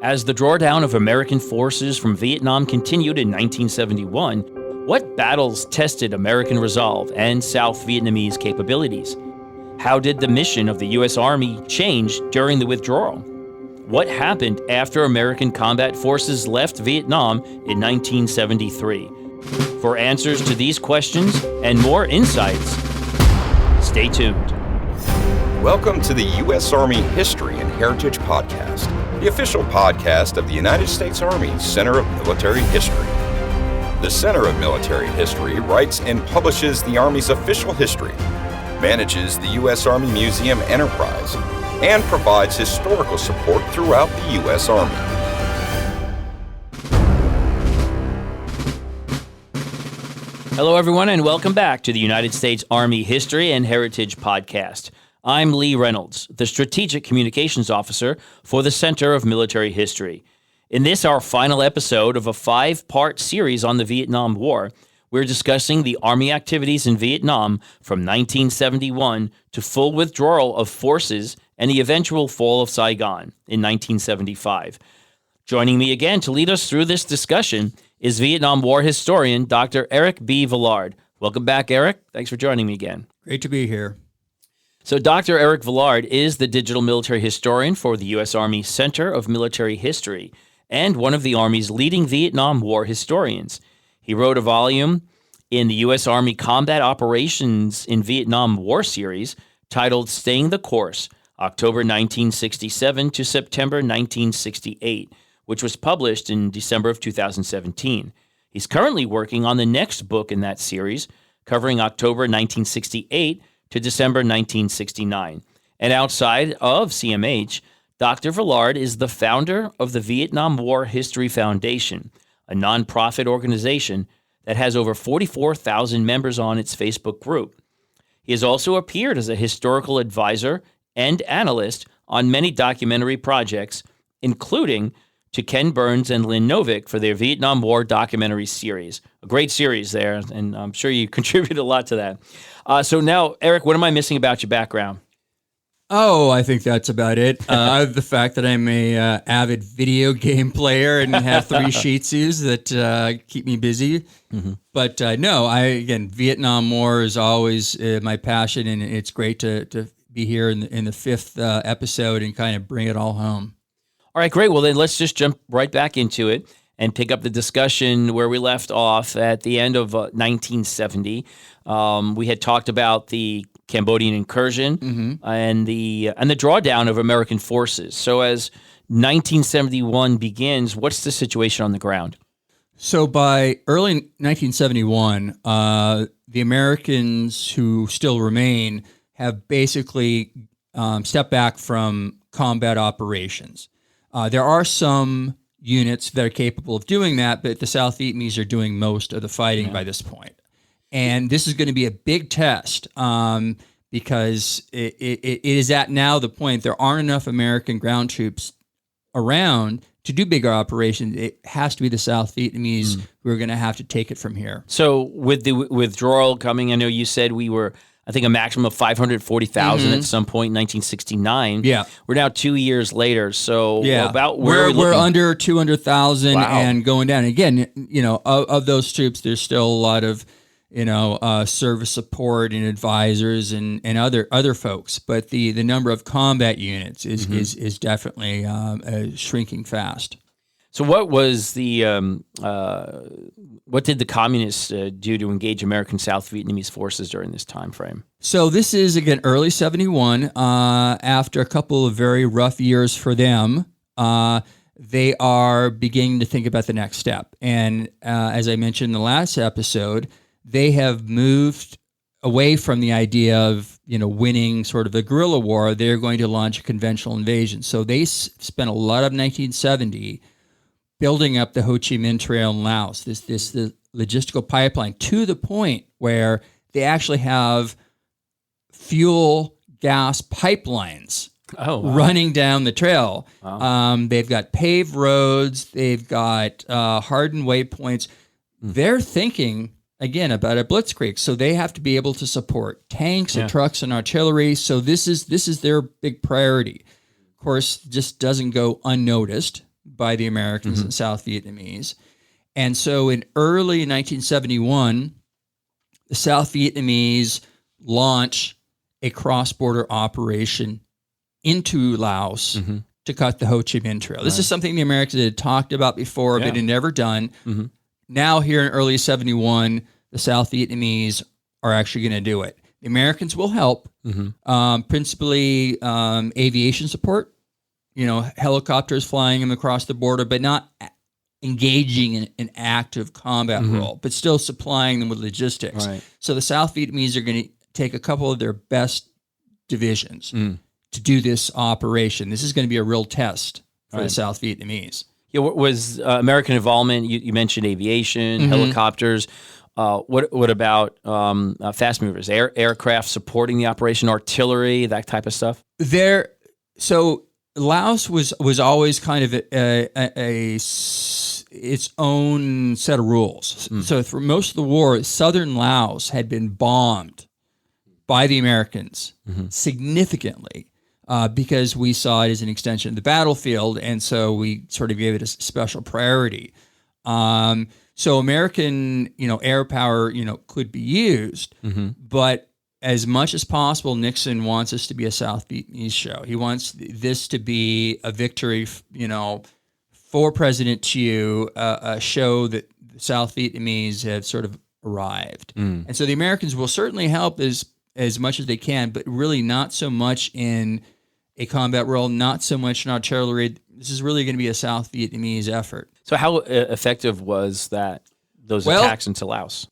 As the drawdown of American forces from Vietnam continued in 1971, what battles tested American resolve and South Vietnamese capabilities? How did the mission of the U.S. Army change during the withdrawal? What happened after American combat forces left Vietnam in 1973? For answers to these questions and more insights, stay tuned. Welcome to the U.S. Army History and Heritage Podcast, the official podcast of the United States Army Center of Military History. The Center of Military History writes and publishes the Army's official history, manages the U.S. Army Museum Enterprise, and provides historical support throughout the U.S. Army. Hello, everyone, and welcome back to the United States Army History and Heritage Podcast. I'm Lee Reynolds, the Strategic Communications Officer for the Center of Military History. In this, our final episode of a 5-part series on the Vietnam War, we're discussing the Army activities in Vietnam from 1971 to full withdrawal of forces and the eventual fall of Saigon in 1975. Joining me again to lead us through this discussion is Vietnam War historian Dr. Erik B. Villard. Welcome back, Erik. Thanks for joining me again. Great to be here. So Dr. Erik Villard is the digital military historian for the U.S. Army Center of Military History and one of the Army's leading Vietnam War historians. He wrote a volume in the U.S. Army Combat Operations in Vietnam War series titled Staying the Course, October 1967 to September 1968, which was published in December of 2017. He's currently working on the next book in that series, covering October 1968 to December 1969. And outside of CMH, Dr. Villard is the founder of the Vietnam War History Foundation, a nonprofit organization that has over 44,000 members on its Facebook group. He has also appeared as a historical advisor and analyst on many documentary projects, including to Ken Burns and Lynn Novick for their Vietnam War documentary series. A great series there, and I'm sure you contributed a lot to that. So now, Erik, what am I missing about your background? Oh, I think that's about it. The fact that I'm a avid video game player and have 3 Shih Tzus that keep me busy. Mm-hmm. But no, again, Vietnam War is always my passion, and it's great to be here in the 5th episode and kind of bring it all home. All right, great. Well, then let's just jump right back into it and pick up the discussion where we left off at the end of 1970. We had talked about the Cambodian incursion and the drawdown of American forces. So as 1971 begins, what's the situation on the ground? So by early 1971, the Americans who still remain have basically stepped back from combat operations. There are some units that are capable of doing that, but the South Vietnamese are doing most of the fighting by this point. And this is going to be a big test because it is at now the point there aren't enough American ground troops around to do bigger operations. It has to be the South Vietnamese who are going to have to take it from here. So with the withdrawal coming, I know you said we were, I think, a maximum of 540,000 at some point in 1969. Yeah. We're now 2 years later. So about we're under 200,000 and going down. Again, of those troops, there's still a lot of, service support and advisors and other folks. But the number of combat units is definitely shrinking fast. So what was what did the communists do to engage American South Vietnamese forces during this time frame? So this is, again, early 71. After a couple of very rough years for them, they are beginning to think about the next step. And as I mentioned in the last episode, they have moved away from the idea of winning sort of a guerrilla war. They're going to launch a conventional invasion. So they spent a lot of 1970 building up the Ho Chi Minh Trail in Laos, this logistical pipeline, to the point where they actually have fuel gas pipelines running down the trail. Wow. They've got paved roads. They've got hardened waypoints. They're thinking, again, about a blitzkrieg. So they have to be able to support tanks and trucks and artillery. So this is their big priority. Of course, just doesn't go unnoticed. by the Americans and South Vietnamese. And so in early 1971, the South Vietnamese launch a cross-border operation into Laos to cut the Ho Chi Minh Trail. This is something the Americans had talked about before, but had never done. Now, here in early 71, the South Vietnamese are actually going to do it. The Americans will help, principally aviation support, helicopters flying them across the border, but not engaging in an active combat role, but still supplying them with logistics. Right. So the South Vietnamese are going to take a couple of their best divisions to do this operation. This is going to be a real test for the South Vietnamese. Yeah, what was American involvement? You mentioned aviation, helicopters. What about fast movers, aircraft supporting the operation, artillery, that type of stuff? So Laos was always kind of its own set of rules. So for most of the war, southern Laos had been bombed by the Americans significantly because we saw it as an extension of the battlefield, and so we sort of gave it a special priority. So American, air power, could be used, but as much as possible, Nixon wants this to be a South Vietnamese show. He wants this to be a victory, for President Thieu, a show that the South Vietnamese have sort of arrived. And so the Americans will certainly help as much as they can, but really not so much in a combat role, not so much in artillery. This is really going to be a South Vietnamese effort. So how effective was those attacks into Laos?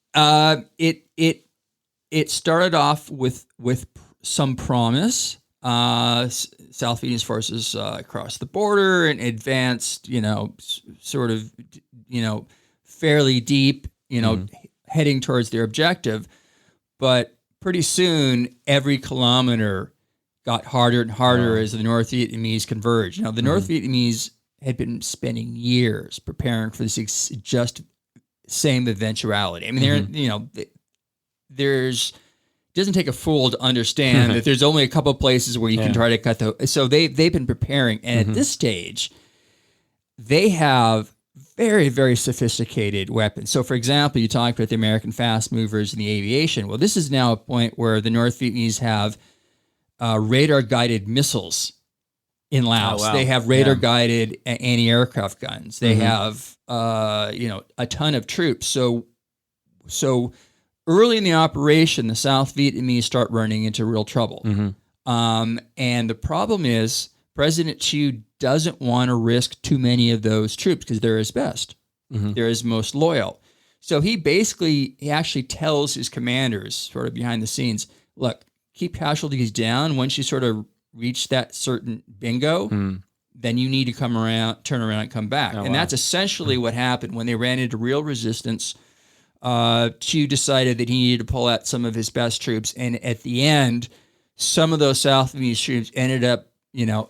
It started off with some promise. South Vietnamese forces crossed the border and advanced, sort of, fairly deep, heading towards their objective. But pretty soon, every kilometer got harder and harder as the North Vietnamese converged. The North Vietnamese had been spending years preparing for this just same eventuality. I mean, it doesn't take a fool to understand that there's only a couple of places where you can try to cut so they've been preparing, and at this stage they have very, very sophisticated weapons. So for example, you talked about the American fast movers and the aviation. Well, this is now a point where the North Vietnamese have radar guided missiles in Laos. Oh, wow. They have radar guided anti-aircraft guns. They have a ton of troops. So early in the operation, the South Vietnamese start running into real trouble. And the problem is President Thieu doesn't want to risk too many of those troops because they're his best. They're his most loyal. So he actually tells his commanders sort of behind the scenes, look, keep casualties down. Once you sort of reach that certain bingo, then you need to turn around and come back. And that's essentially what happened when they ran into real resistance. Thieu decided that he needed to pull out some of his best troops, and at the end, some of those South Vietnamese troops ended up,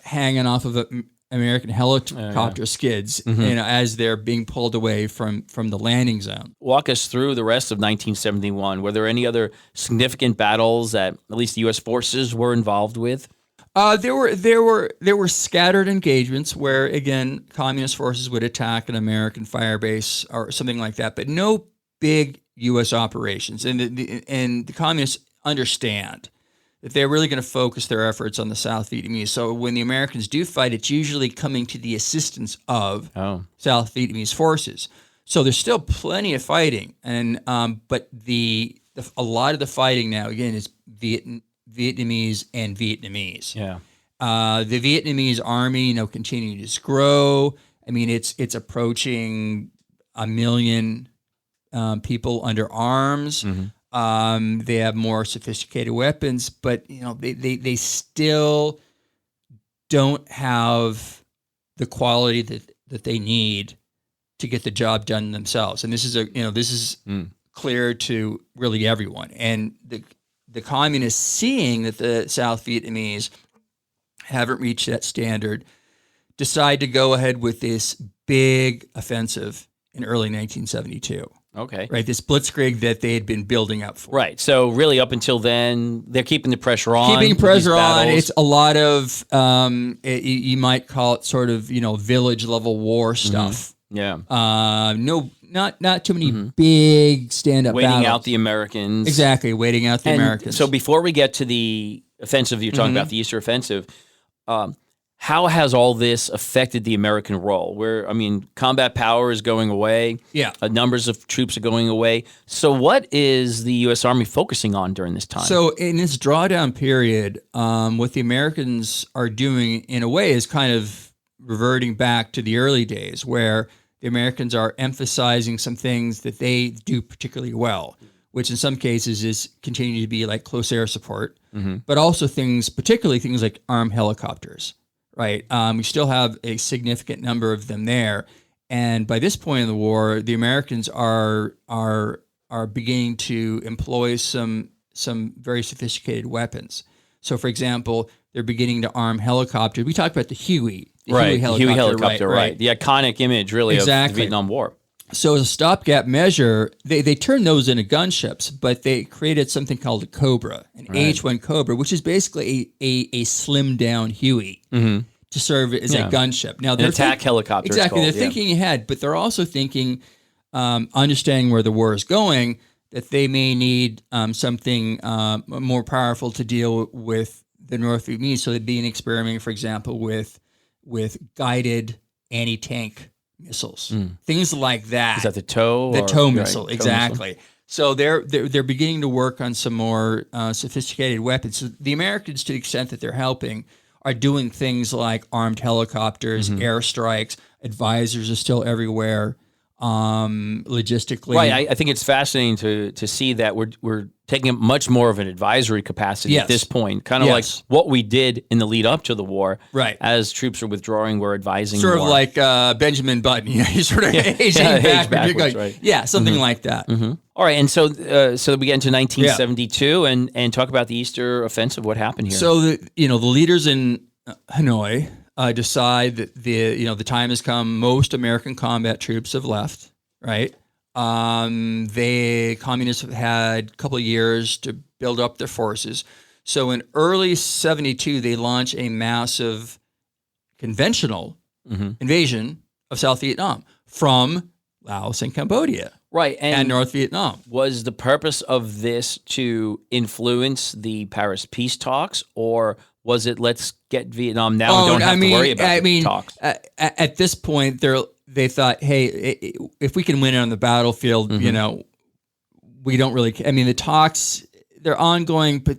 hanging off of American helicopter skids, as they're being pulled away from the landing zone. Walk us through the rest of 1971. Were there any other significant battles that at least the U.S. forces were involved with? There were scattered engagements where, again, communist forces would attack an American firebase or something like that, but no big U.S. operations. And the communists understand that they're really going to focus their efforts on the South Vietnamese. So when the Americans do fight, it's usually coming to the assistance of South Vietnamese forces. So there's still plenty of fighting, and but a lot of the fighting now, again, is Vietnamese and Vietnamese. Yeah. The Vietnamese army, continuing to grow. I mean, it's approaching 1 million people under arms. They have more sophisticated weapons, but they still don't have the quality that they need to get the job done themselves. And this is clear to really everyone. And the communists, seeing that the South Vietnamese haven't reached that standard, decide to go ahead with this big offensive in early 1972. Okay. Right, this blitzkrieg that they had been building up for. Right. So really, up until then, they're keeping the pressure on. Keeping with pressure these on. battles. It's a lot of you might call it sort of village level war stuff. Yeah. Not too many big stand up Waiting battles. out the Americans. Exactly, waiting out the And Americans. So before we get to the offensive, you're talking about the Easter offensive. How has all this affected the American role? Combat power is going away. Yeah. Numbers of troops are going away. So what is the U.S. Army focusing on during this time? So in this drawdown period, what the Americans are doing in a way is kind of reverting back to the early days where the Americans are emphasizing some things that they do particularly well, which in some cases is continuing to be like close air support, but also particularly things like armed helicopters, right? We still have a significant number of them there. And by this point in the war, the Americans are beginning to employ some very sophisticated weapons. So, for example, they're beginning to arm helicopters. We talked about the Huey. Huey helicopter, right. The iconic image, really, of the Vietnam War. So as a stopgap measure, they turned those into gunships, but they created something called a Cobra, an H-1 Cobra, which is basically a slimmed-down Huey to serve as a gunship. Now, an attack helicopter. Exactly. They're thinking ahead, but they're also thinking, understanding where the war is going, that they may need something more powerful to deal with the North Vietnamese. So they'd be experimenting, for example, with guided anti-tank missiles, things like that. Is that the TOW? The TOW missile, exactly. Missile. So they're beginning to work on some more sophisticated weapons. So the Americans, to the extent that they're helping, are doing things like armed helicopters, airstrikes. Advisors are still everywhere. Logistically, right. I think it's fascinating to see that we're taking up much more of an advisory capacity at this point, kind of like what we did in the lead up to the war. Right. As troops are withdrawing, we're advising sort more. of like Benjamin Button. You sort of aging backwards, right? Yeah, something like that. All right, and so we get into 1972 and talk about the Easter offensive. What happened here? So the leaders in Hanoi decide that the time has come. Most American combat troops have left. Right. Communists have had a couple of years to build up their forces. So in early 72, they launch a massive conventional invasion of South Vietnam from Laos and Cambodia. Right. And North Vietnam. Was the purpose of this to influence the Paris peace talks, or was it let's get Vietnam now and don't have to worry about the talks? At this point, they thought, hey, if we can win it on the battlefield, we don't really. The talks, they're ongoing, but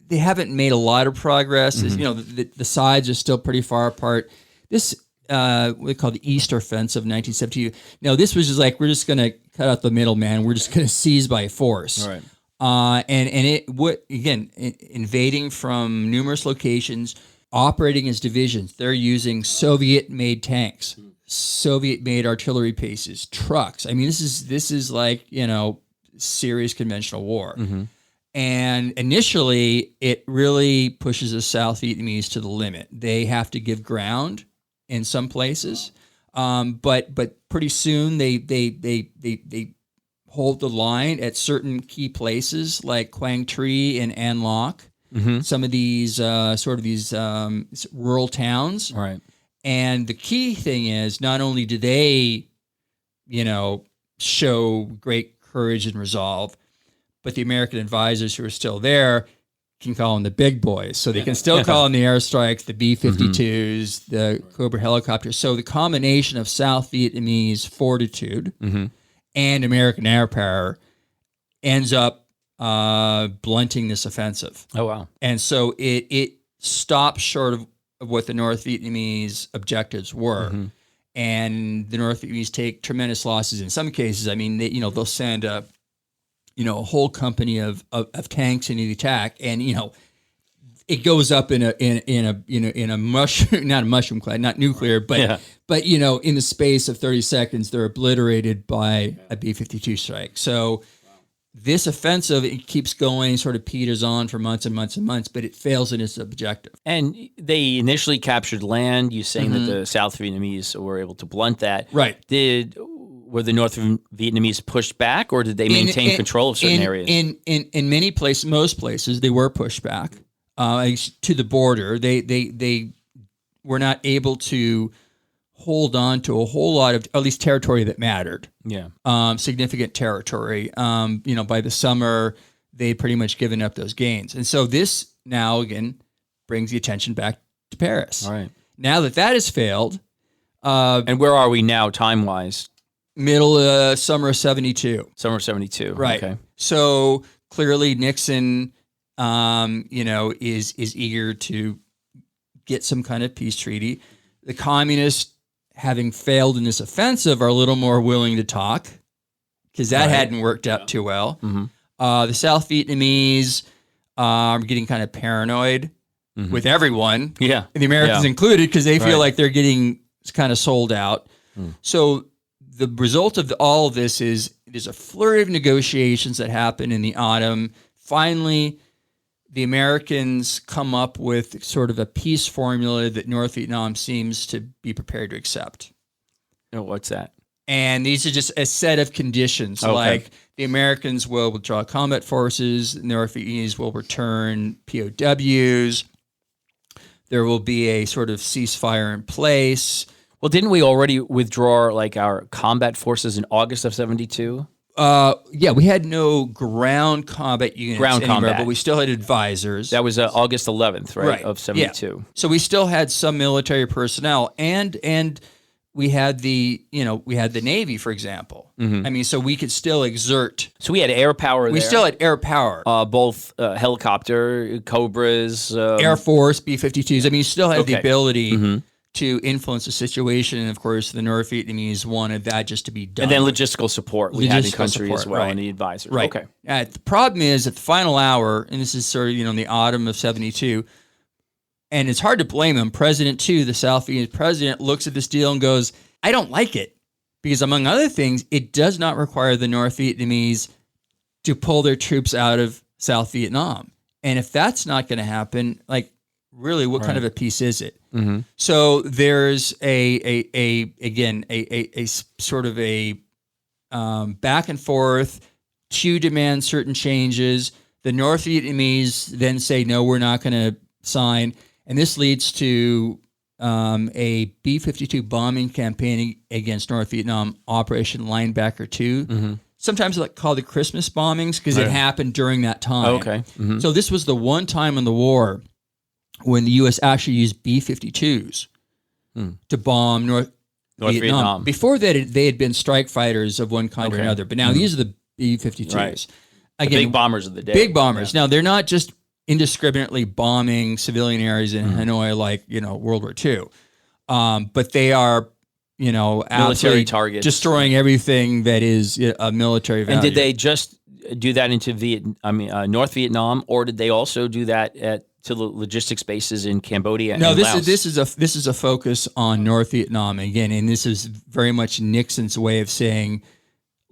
they haven't made a lot of progress. The sides are still pretty far apart. This what they call the East Offensive of 1972. Now, this was just like, we're just going to cut out the middleman. We're just going to seize by force. Right. And it would, again, invading from numerous locations, operating as divisions. They're using Soviet-made tanks, Soviet-made artillery pieces, trucks. This is like, serious conventional war. And initially, it really pushes the South Vietnamese to the limit. They have to give ground in some places, but pretty soon they hold the line at certain key places like Quang Tri and An Loc. Some of these rural towns. Right. And the key thing is, not only do they, show great courage and resolve, but the American advisors who are still there can call them the big boys. So they can still call them the airstrikes, the B-52s, the Cobra helicopters. So the combination of South Vietnamese fortitude and American air power ends up blunting this offensive. Oh, wow. And so it stops short of what the North Vietnamese objectives were. And the North Vietnamese take tremendous losses in some cases. They'll send a whole company of tanks into the attack, and it goes up in a mushroom, not a mushroom cloud, not nuclear, but in the space of 30 seconds, they're obliterated by a B-52 strike. So this offensive, it keeps going, sort of peters on for months and months and months, but it fails in its objective. And they initially captured land. You're saying that the South Vietnamese were able to blunt that. Right. were the North Vietnamese pushed back, or did they maintain control of certain areas? In many places, most places, they were pushed back to the border. They were not able to hold on to a whole lot of, at least, territory that mattered. Yeah. Significant territory. By the summer, they'd pretty much given up those gains. And so this now, again, brings the attention back to Paris. All right. Now that has failed. And where are we now, time-wise? Middle summer of 72. Summer of 72. Right. Okay. So clearly Nixon, is eager to get some kind of peace treaty. The communists, having failed in this offensive, are a little more willing to talk because that hadn't worked out too well. Mm-hmm. The South Vietnamese are getting kind of paranoid with everyone, Yeah. the Americans included, because they feel like they're getting kind of sold out. So the result of all of this is there's a flurry of negotiations that happen in the autumn. Finally, the Americans come up with sort of a peace formula that North Vietnam seems to be prepared to accept. Oh, what's that? And these are just a set of conditions. Okay. Like the Americans will withdraw combat forces, the North Vietnamese will return POWs. There will be a sort of ceasefire in place. Well, didn't we already withdraw our combat forces in August of 72? Yeah, we had no ground combat units anymore, but we still had advisors. That was August 11th, right? Of 72. Yeah. So we still had some military personnel, and we had the Navy, for example. Mm-hmm. I mean, so we could still exert. So we had air power there. We still had air power. Both helicopter, Cobras. Air Force, B-52s. I mean, you still had the ability Mm-hmm. to influence the situation. And, of course, the North Vietnamese wanted that just to be done. And then logistical support we had in Logistical country support, as well, right. and the advisors. Right. Okay. The problem is at the final hour, and this is sort of, in the autumn of 72, and it's hard to blame him. President Tu, the South Vietnamese president, looks at this deal and goes, I don't like it. Because among other things, it does not require the North Vietnamese to pull their troops out of South Vietnam. And if that's not going to happen, really, what kind of a peace is it? Mm-hmm. So there's a sort of a back and forth. Tu demands certain changes. The North Vietnamese then say, no, we're not going to sign. And this leads to a B-52 bombing campaign against North Vietnam, Operation Linebacker 2. Mm-hmm. Sometimes called the Christmas bombings because it happened during that time. Okay. Mm-hmm. So this was the one time in the war when the U.S. actually used B-52s to bomb North Vietnam. Before that, they had been strike fighters of one kind or another. But now these are the B-52s. Right. Again, the big bombers of the day. Big bombers. Yeah. Now, they're not just indiscriminately bombing civilian areas in Hanoi like, World War II. But they are, military targets, destroying everything that is a military value. And did they just do that into North Vietnam, or did they also do that to the logistics bases in Cambodia? No, and Laos? this is a focus on North Vietnam again, and this is very much Nixon's way of saying,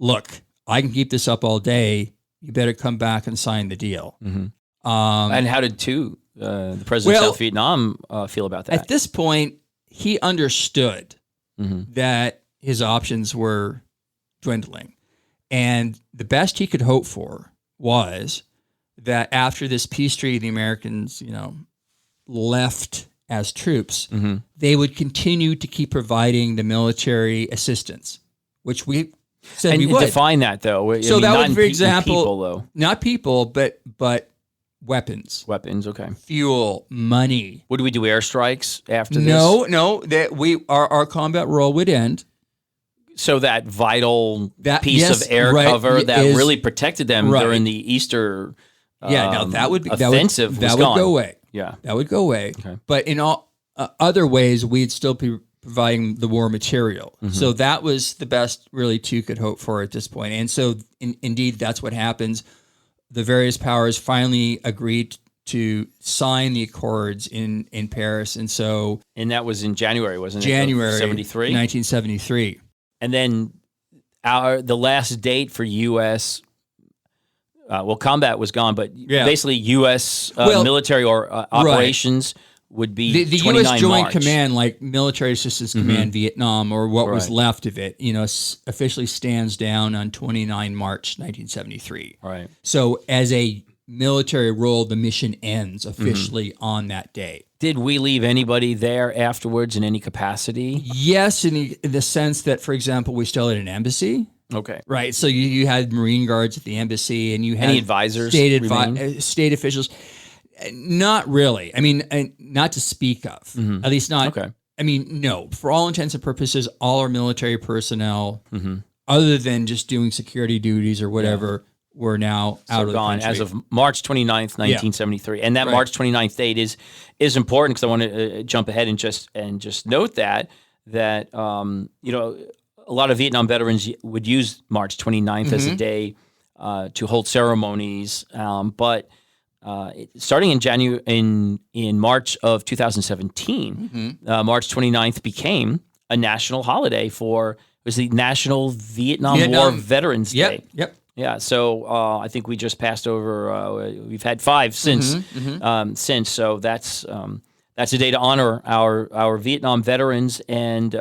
"Look, I can keep this up all day. You better come back and sign the deal." Mm-hmm. And how did the president of South Vietnam feel about that? At this point, he understood that his options were dwindling, and the best he could hope for was that after this peace treaty, the Americans, left as troops, they would continue to keep providing the military assistance, which we said we would. Define that, though. So that would, for example, people, though. Not people, but weapons. Weapons, okay. Fuel, money. Would we do airstrikes after this? No. That our combat role would end. So that vital piece of air cover that really protected them during the Easter that would offensive that would go away. Yeah, that would go away. Okay. But in all other ways, we'd still be providing the war material. So that was the best really Tu could hope for at this point. And so indeed, that's what happens. The various powers finally agreed to sign the accords in Paris. And that was in January, wasn't it? January 73? 1973. And then the last date for U.S. Combat was gone, but basically U.S. military or operations would be the 29 U.S. Joint March. Command, like Military Assistance Command Vietnam, or what was Right. left of it, officially stands down on 29 March 1973. Right. So as a military role, the mission ends officially on that day. Did we leave anybody there afterwards in any capacity? Yes, in the sense that, for example, we still had an embassy. Okay. Right. So you had Marine guards at the embassy, and you had Any advisors remain? state officials. Not really. I mean, not to speak of. At least not. Okay. I mean, no. For all intents and purposes, all our military personnel, other than just doing security duties or whatever, were now out of the gone country. as of March 29th, 1973. And that Right. March 29th date is important because I want to jump ahead and just note that a lot of Vietnam veterans would use March 29th as a day to hold ceremonies, but starting in March of 2017, March 29th became a national holiday it was the National Vietnam War Veterans Day. Yep. Yeah, so I think we just passed over. We've had 5 since. So that's a day to honor our Vietnam veterans and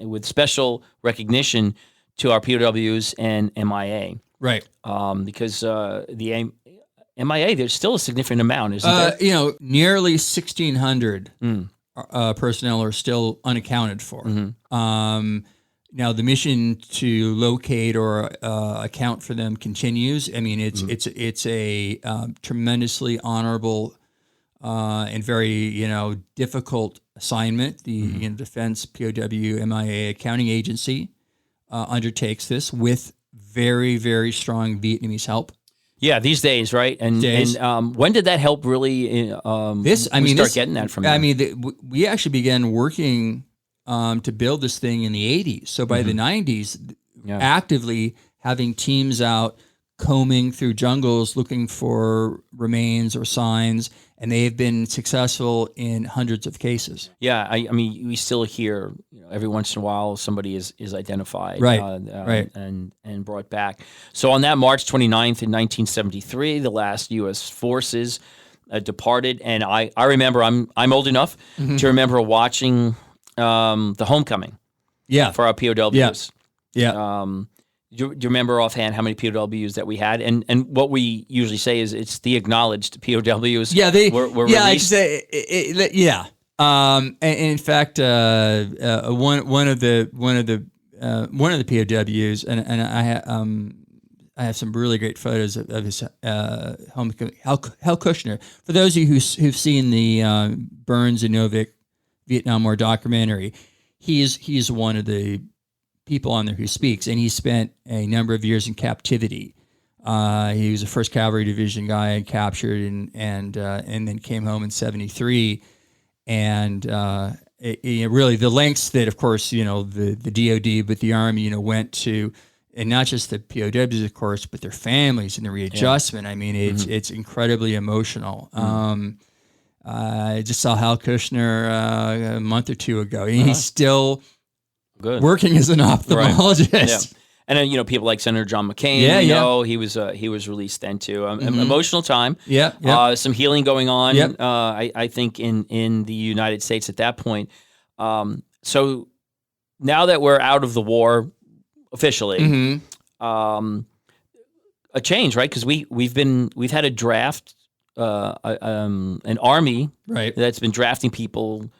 with special recognition to our POWs and MIA. Right. Because the MIA, there's still a significant amount, isn't there? Nearly 1,600 personnel are still unaccounted for. Now, the mission to locate or account for them continues. I mean, it's a tremendously honorable and very difficult assignment. The Defense POW MIA Accounting Agency undertakes this with very, very strong Vietnamese help. Yeah, these days, right? And when did that help really? Start getting that from them? I mean, we actually began working to build this thing in the 80s. So by the 90s, actively having teams out combing through jungles looking for remains or signs, and they have been successful in hundreds of cases. Yeah, I mean, we still hear every once in a while somebody is identified, Right. and brought back. So on that March 29th in 1973, the last U.S. forces departed, and I remember I'm old enough to remember watching the homecoming. Yeah, for our POWs. Yeah. Do you remember offhand how many POWs that we had? And what we usually say is it's the acknowledged POWs. Yeah, were released. I just say yeah. And in fact, one of the POWs, and I have some really great photos of his homecoming. Hal Kushner. For those of you who've seen the Burns and Novick Vietnam War documentary, he's one of the people on there who speaks, and he spent a number of years in captivity. He was a 1st Cavalry Division guy, captured, and then came home in '73. And really the lengths that, of course, the DOD, but the Army, went to, and not just the POWs, of course, but their families and the readjustment. I mean, it's incredibly emotional. I just saw Hal Kushner a month or two ago. He's still working as an ophthalmologist. Right. Yeah. And then, people like Senator John McCain, he was released then too. Emotional time. Yeah. Some healing going on, Yep. I think, in the United States at that point. So now that we're out of the war officially, a change, right? Because we've had a draft, an army that's been drafting people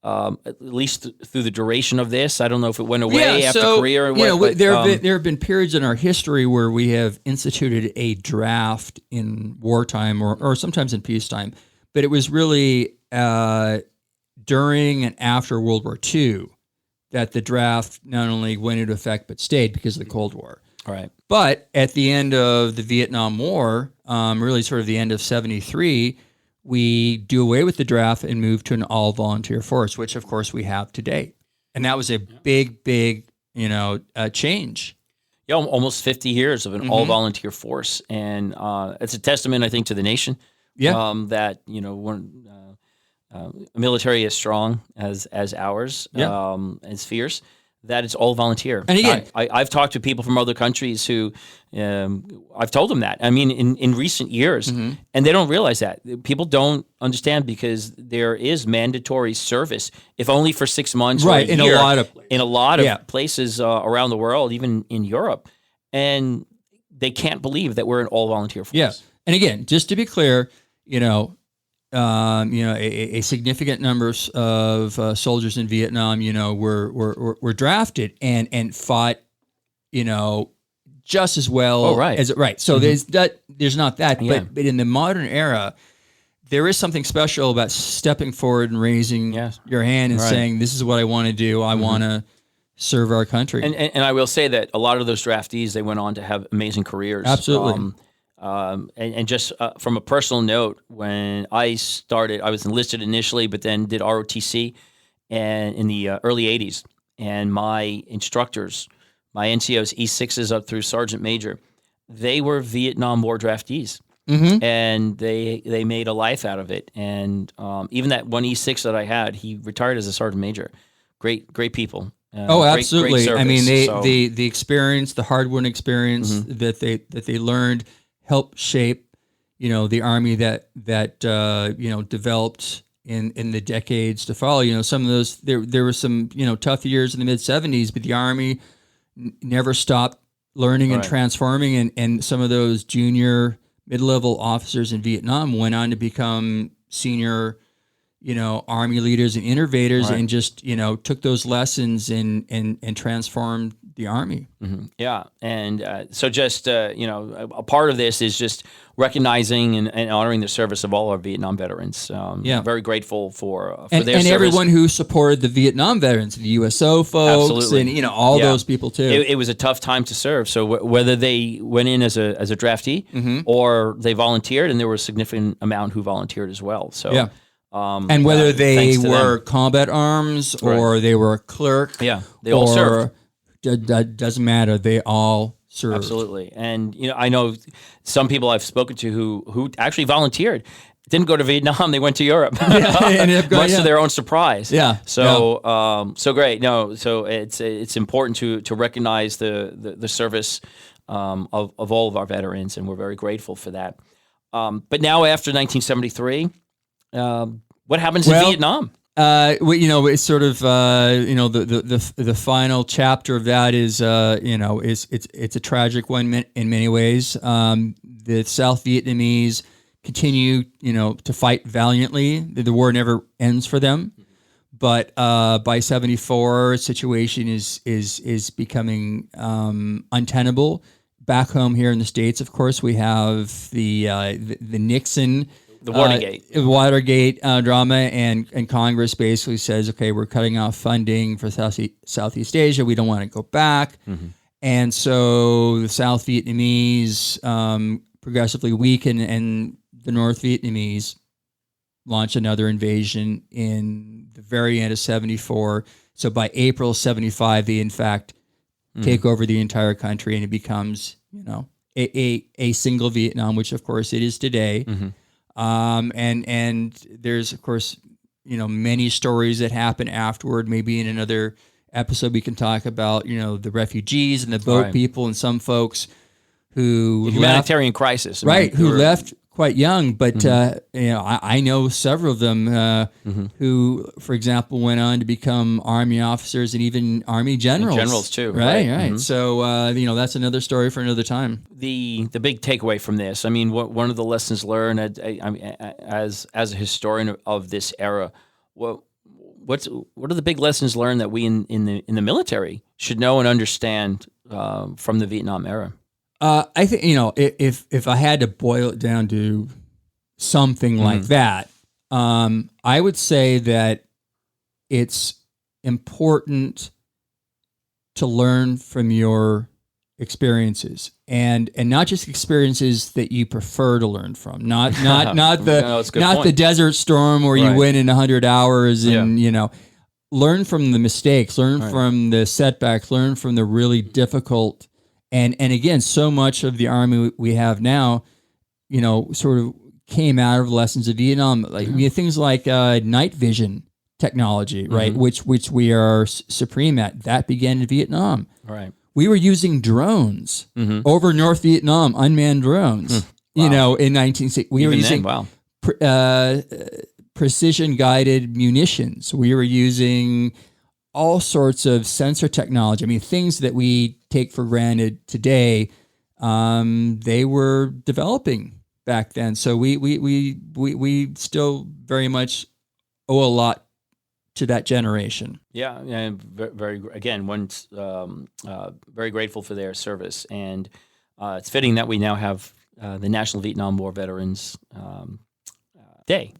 at least through the duration of this. I don't know if it went away after Korea or what. There have been periods in our history where we have instituted a draft in wartime or sometimes in peacetime, but it was really during and after World War II that the draft not only went into effect but stayed because of the Cold War. Right. But at the end of the Vietnam War, really sort of the end of '73, we do away with the draft and move to an all-volunteer force, which, of course, we have today. And that was a big, change. Yeah, almost 50 years of an all-volunteer force. And it's a testament, I think, to the nation that, a military as strong as ours, as fierce, that it's all volunteer. And again, I've talked to people from other countries who I've told them that. I mean, in recent years, and they don't realize that. People don't understand because there is mandatory service, if only for 6 months, right? Or a In year, a lot of places. in a lot of places around the world, even in Europe, and they can't believe that we're an all volunteer force. Yeah, and again, just to be clear, a significant number of soldiers in Vietnam, were drafted and fought, just as well. Oh, right. So there's not that, Yeah. but in the modern era, there is something special about stepping forward and raising your hand and saying, "This is what I want to do. I want to serve our country." And I will say that a lot of those draftees, they went on to have amazing careers. Absolutely. And just from a personal note, when I started, I was enlisted initially, but then did ROTC and in the early 80s. And my instructors, my NCOs, E6s up through Sergeant Major, they were Vietnam War draftees. And they made a life out of it. And even that one E6 that I had, he retired as a Sergeant Major. Great people. Absolutely. Great I mean, service. the experience, the hard-won experience that they learned helped shape, the Army that developed in the decades to follow. Some of those there were some tough years in the mid-'70s, but the Army never stopped learning and transforming, and some of those junior mid-level officers in Vietnam went on to become senior Army leaders and innovators, and just took those lessons and transformed the Army. Yeah, and so just a part of this is just recognizing and honoring the service of all our Vietnam veterans. Very grateful for their service. And everyone who supported the Vietnam veterans, the USO folks, Absolutely. and all those people too. It was a tough time to serve. So whether they went in as a draftee or they volunteered, and there were a significant amount who volunteered as well. So and whether they were combat arms or they were a clerk, they all served. Doesn't matter. They all served. Absolutely. And I know some people I've spoken to who actually volunteered, didn't go to Vietnam, they went to Europe. Much to their own surprise. So great. No, so it's important to recognize the service of all of our veterans, and we're very grateful for that. But now after 1973, what happens in Vietnam? It's sort of the final chapter of that is it's a tragic one in many ways. The South Vietnamese continue to fight valiantly. The war never ends for them, but by 74, situation is becoming untenable. Back home here in the States, of course, we have the Nixon. The Watergate drama, and Congress basically says, okay, we're cutting off funding for Southeast Asia. We don't want to go back. And so the South Vietnamese progressively weaken, and the North Vietnamese launch another invasion in the very end of 74. So by April 75, they in fact take over the entire country, and it becomes, a single Vietnam, which of course it is today. And there's, of course, many stories that happen afterward. Maybe in another episode we can talk about, the refugees and the boat people and some folks who humanitarian crisis, who left quite young. But I know several of them who, for example, went on to become Army officers and even Army generals. And generals too, right. So that's another story for another time. The big takeaway from this, I mean, one of the lessons learned, as a historian of this era, what are the big lessons learned that we in the military should know and understand from the Vietnam era? I think if I had to boil it down to something like that, I would say that it's important to learn from your experiences, and not just experiences that you prefer to learn from. Not the Desert Storm where you win in 100 hours, and learn from the mistakes, learn from the setbacks, learn from the really difficult. And again, so much of the Army we have now, sort of came out of lessons of Vietnam, like things like night vision technology, right? Which we are supreme at. That began in Vietnam. Right. We were using drones over North Vietnam, unmanned drones. You know, in 1960, we were using precision guided munitions. We were using all sorts of sensor technology. I mean, things that we take for granted today, they were developing back then. So we still very much owe a lot to that generation. Yeah, and very again, once very grateful for their service, and it's fitting that we now have the National Vietnam War Veterans Day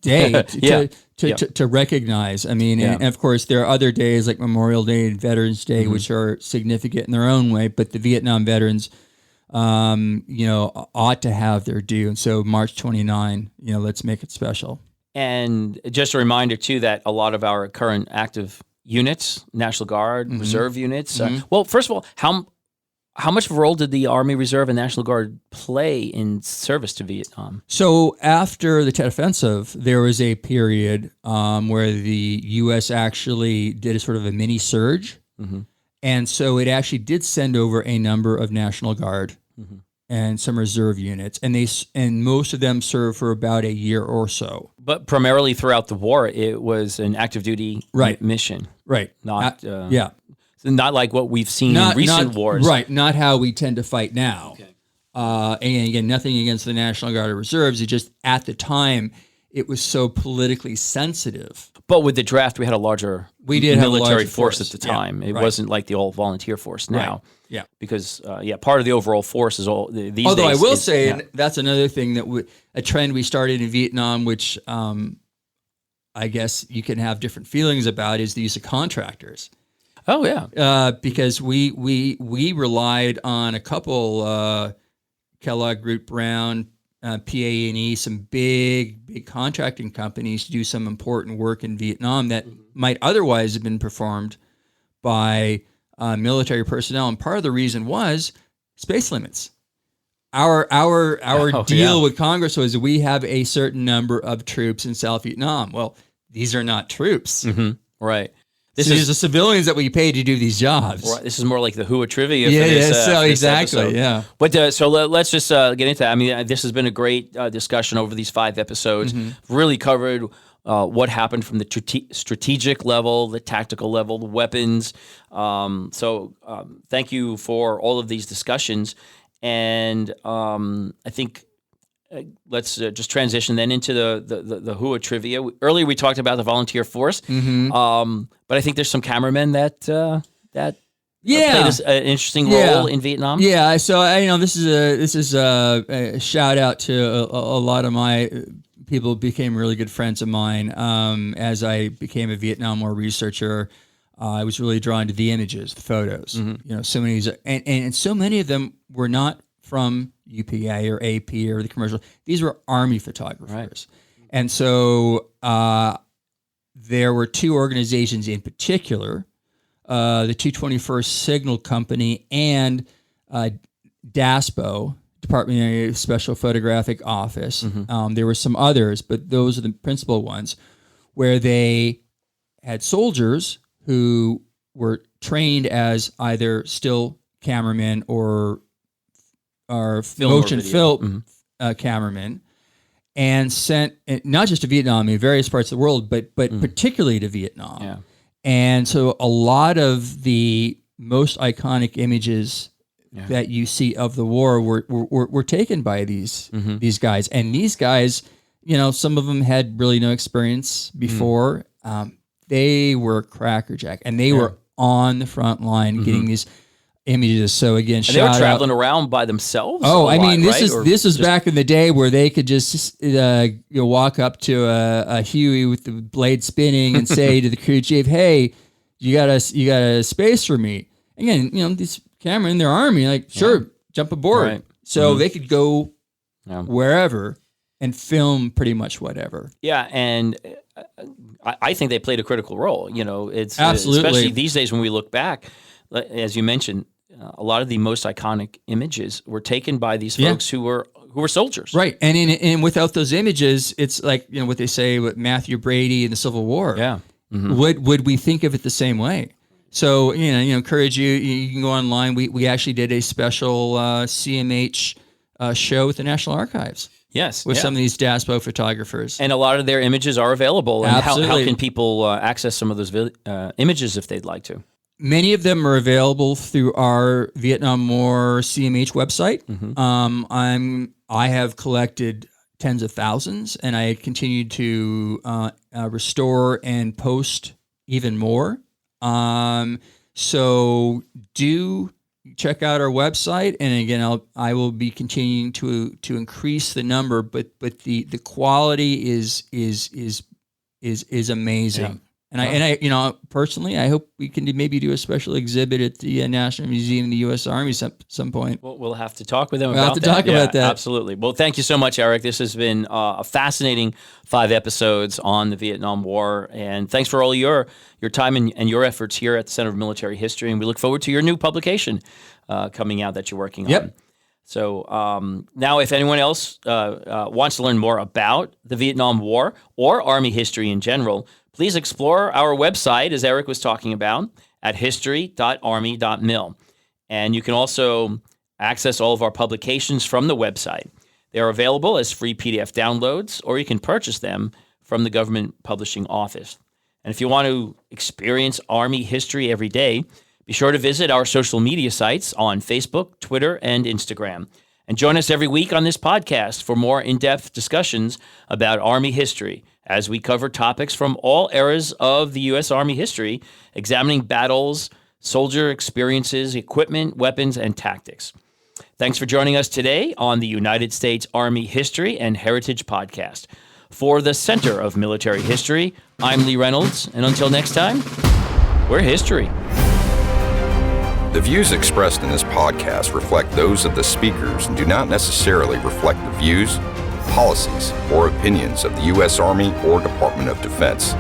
to recognize. I mean, and of course, there are other days like Memorial Day and Veterans Day, which are significant in their own way. But the Vietnam veterans, ought to have their due. And so March 29, let's make it special. And just a reminder, too, that a lot of our current active units, National Guard, Reserve units, well, first of all, how much of a role did the Army Reserve and National Guard play in service to Vietnam? So after the Tet Offensive, there was a period where the U.S. actually did a sort of a mini surge. And so it actually did send over a number of National Guard and some reserve units, and most of them served for about a year or so. But primarily throughout the war, it was an active duty mission, right? Not not like what we've seen in recent wars, right? Not how we tend to fight now. Okay. And again, nothing against the National Guard or reserves. It just at the time it was so politically sensitive. But with the draft, we had a larger military force at the time. It wasn't like the old volunteer force now. Right. Yeah, because part of the overall force is all these. Although days I will say, and that's another thing that a trend we started in Vietnam, which I guess you can have different feelings about, is the use of contractors. Oh yeah, because we relied on a couple Kellogg, Root Brown, PA&E, some big contracting companies to do some important work in Vietnam that might otherwise have been performed by military personnel, and part of the reason was space limits. Our deal with Congress was we have a certain number of troops in South Vietnam. Well, these are not troops, right? These are civilians that we pay to do these jobs. Right. This is more like the Hua trivia. For this, so for this exactly, episode. yeah. But so let's just get into that. I mean, this has been a great discussion over these 5 episodes. Really covered what happened from the strategic level, the tactical level, the weapons. So thank you for all of these discussions. And I think let's just transition then into the Hua trivia. Earlier we talked about the volunteer force, but I think there's some cameramen that played an interesting role in Vietnam. Yeah, so this is a shout out to a lot of my people became really good friends of mine. As I became a Vietnam War researcher, I was really drawn to the images, the photos. So many, and so many of them were not from UPA or AP or the commercial. These were Army photographers. Right. And so there were 2 organizations in particular, the 221st Signal Company and DASPO, Department of Special Photographic Office. There were some others, but those are the principal ones, where they had soldiers who were trained as either still cameramen or motion film cameramen, and sent not just to Vietnam, in various parts of the world, but particularly to Vietnam. Yeah. And so a lot of the most iconic images that you see of the war were taken by these guys. And these guys, some of them had really no experience before. They were crackerjack, and they were on the front line getting these images. So again, and they were traveling around by themselves. Oh, I mean, this is back in the day where they could just walk up to a Huey with the blade spinning and say to the crew chief, "Hey, you got a space for me?" Again, these cameramen, their Army, like, sure, jump aboard. Right. So they could go wherever and film pretty much whatever. Yeah, and I think they played a critical role. It's absolutely, especially these days when we look back, as you mentioned. A lot of the most iconic images were taken by these folks who were soldiers, right? And without those images, it's like what they say with Matthew Brady in the Civil War. Yeah, would we think of it the same way? So, encourage you. You can go online. We actually did a special CMH show with the National Archives. Yes, with some of these DASPO photographers. And a lot of their images are available. And how Absolutely. can people access some of those images if they'd like to? Many of them are available through our Vietnam War CMH website. I have collected tens of thousands, and I continue to restore and post even more. So do check out our website, and again, I will be continuing to increase the number, but the quality is amazing. Yeah. And I personally, I hope we can maybe do a special exhibit at the National Museum of the U.S. Army some point. We'll have to talk with them We'll about have to that. talk about that. Absolutely. Well, thank you so much, Erik. This has been a fascinating 5 episodes on the Vietnam War, and thanks for all your time and your efforts here at the Center of Military History, and we look forward to your new publication coming out that you're working on. So now if anyone else wants to learn more about the Vietnam War or Army history in general, please explore our website, as Erik was talking about, at history.army.mil. And you can also access all of our publications from the website. They are available as free PDF downloads, or you can purchase them from the Government Publishing Office. And if you want to experience Army history every day, be sure to visit our social media sites on Facebook, Twitter, and Instagram. And join us every week on this podcast for more in-depth discussions about Army history, as we cover topics from all eras of the U.S. Army history, examining battles, soldier experiences, equipment, weapons, and tactics. Thanks for joining us today on the United States Army History and Heritage Podcast. For the Center of Military History, I'm Lee Reynolds, and until next time, we're history. The views expressed in this podcast reflect those of the speakers and do not necessarily reflect the views, policies, or opinions of the U.S. Army or Department of Defense.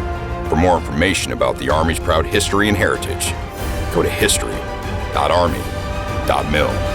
For more information about the Army's proud history and heritage, go to history.army.mil.